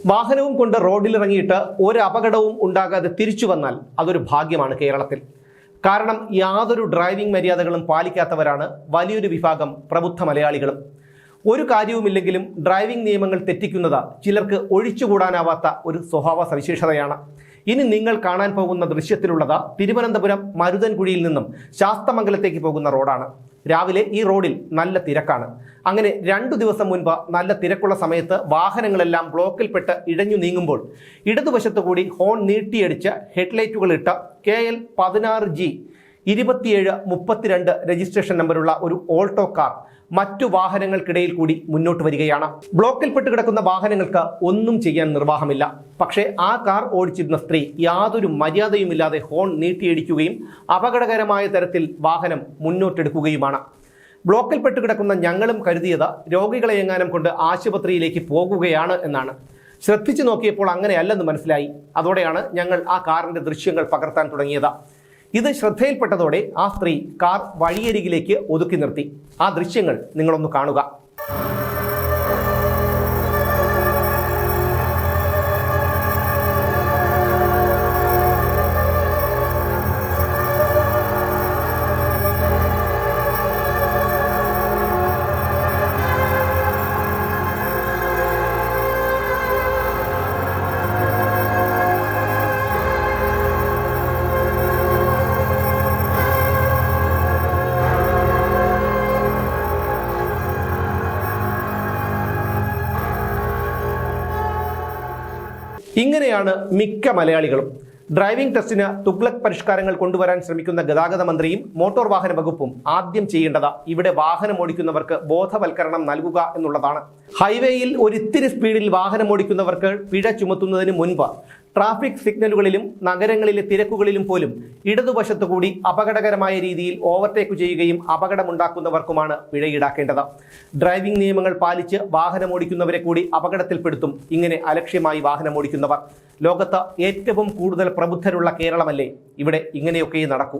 വാഹനവും കൊണ്ട് റോഡിലിറങ്ങിയിട്ട് ഒരു അപകടവും ഉണ്ടാകാതെ തിരിച്ചു വന്നാൽ അതൊരു ഭാഗ്യമാണ് കേരളത്തിൽ. കാരണം യാതൊരു ഡ്രൈവിംഗ് മര്യാദകളും പാലിക്കാത്തവരാണ് വലിയൊരു വിഭാഗം പ്രബുദ്ധ മലയാളികളും. ഒരു കാര്യവുമില്ലെങ്കിലും ഡ്രൈവിംഗ് നിയമങ്ങൾ തെറ്റിക്കുന്നത് ചിലർക്ക് ഒഴിച്ചുകൂടാനാവാത്ത ഒരു സ്വഭാവ സവിശേഷതയാണ്. ഇനി നിങ്ങൾ കാണാൻ പോകുന്ന ദൃശ്യത്തിലുള്ളത് തിരുവനന്തപുരം മരുതൻകുഴിയിൽ നിന്നും ശാസ്തമംഗലത്തേക്ക് പോകുന്ന റോഡാണ്. രാവിലെ ഈ റോഡിൽ നല്ല തിരക്കാണ്. അങ്ങനെ 2 ദിവസം മുൻപ് നല്ല തിരക്കുള്ള സമയത്ത് വാഹനങ്ങളെല്ലാം ബ്ലോക്കിൽപ്പെട്ട് ഇഴഞ്ഞു നീങ്ങുമ്പോൾ ഇടതുവശത്തു കൂടി ഹോൺ നീട്ടിയടിച്ച് ഹെഡ്ലൈറ്റുകൾ ഇട്ട KL 16G 2732 രജിസ്ട്രേഷൻ നമ്പറുള്ള ഒരു ഓൾട്ടോ കാർ മറ്റു വാഹനങ്ങൾക്കിടയിൽ കൂടി മുന്നോട്ട് വരികയാണ്. ബ്ലോക്കിൽപ്പെട്ട് കിടക്കുന്ന വാഹനങ്ങൾക്ക് ഒന്നും ചെയ്യാൻ നിർവാഹമില്ല. പക്ഷേ ആ കാർ ഓടിച്ചിരുന്ന സ്ത്രീ യാതൊരു മര്യാദയുമില്ലാതെ ഹോൺ നീട്ടിയിടിക്കുകയും അപകടകരമായ തരത്തിൽ വാഹനം മുന്നോട്ടെടുക്കുകയുമാണ്. ബ്ലോക്കിൽപ്പെട്ട് കിടക്കുന്ന ഞങ്ങളും കരുതിയത് രോഗികളെ എങ്ങാനും കൊണ്ട് ആശുപത്രിയിലേക്ക് പോകുകയാണ് എന്നാണ്. ശ്രദ്ധിച്ചു നോക്കിയപ്പോൾ അങ്ങനെയല്ലെന്ന് മനസ്സിലായി. അതോടെയാണ് ഞങ്ങൾ ആ കാറിന്റെ ദൃശ്യങ്ങൾ പകർത്താൻ തുടങ്ങിയത്. ഇത് ശ്രദ്ധയിൽപ്പെട്ടതോടെ ആ സ്ത്രീ കാർ വഴിയരികിലേക്ക് ഒതുക്കി നിർത്തി. ആ ദൃശ്യങ്ങൾ നിങ്ങളൊന്ന് കാണുക. ഇങ്ങനെയാണ് മിക്ക മലയാളികളും. ഡ്രൈവിംഗ് ടെസ്റ്റിന് തുഗ്ലക് പരിഷ്കാരങ്ങൾ കൊണ്ടുവരാൻ ശ്രമിക്കുന്ന ഗതാഗത മന്ത്രിയും മോട്ടോർ വാഹന വകുപ്പും ആദ്യം ചെയ്യേണ്ടത് ഇവിടെ വാഹനം ഓടിക്കുന്നവർക്ക് ബോധവൽക്കരണം നൽകുക എന്നുള്ളതാണ്. ഹൈവേയിൽ ഒരിത്തിരി സ്പീഡിൽ വാഹനം ഓടിക്കുന്നവർക്ക് പിഴ ചുമത്തുന്നതിന് മുൻപ് ട്രാഫിക് സിഗ്നലുകളിലും നഗരങ്ങളിലെ തിരക്കുകളിലും പോലും ഇടതുവശത്തു കൂടി അപകടകരമായ രീതിയിൽ ഓവർടേക്ക് ചെയ്യുകയും അപകടമുണ്ടാക്കുന്നവർക്കുമാണ് പിഴ ഈടാക്കേണ്ടത്. ഡ്രൈവിംഗ് നിയമങ്ങൾ പാലിച്ച് വാഹനം ഓടിക്കുന്നവരെ കൂടി അപകടത്തിൽപ്പെടുത്തും ഇങ്ങനെ അലക്ഷ്യമായി വാഹനം ഓടിക്കുന്നവർ. ലോകത്ത് ഏറ്റവും കൂടുതൽ പ്രബുദ്ധരുള്ള കേരളമല്ലേ? ഇവിടെ ഇങ്ങനെയൊക്കെ നടക്കൂ.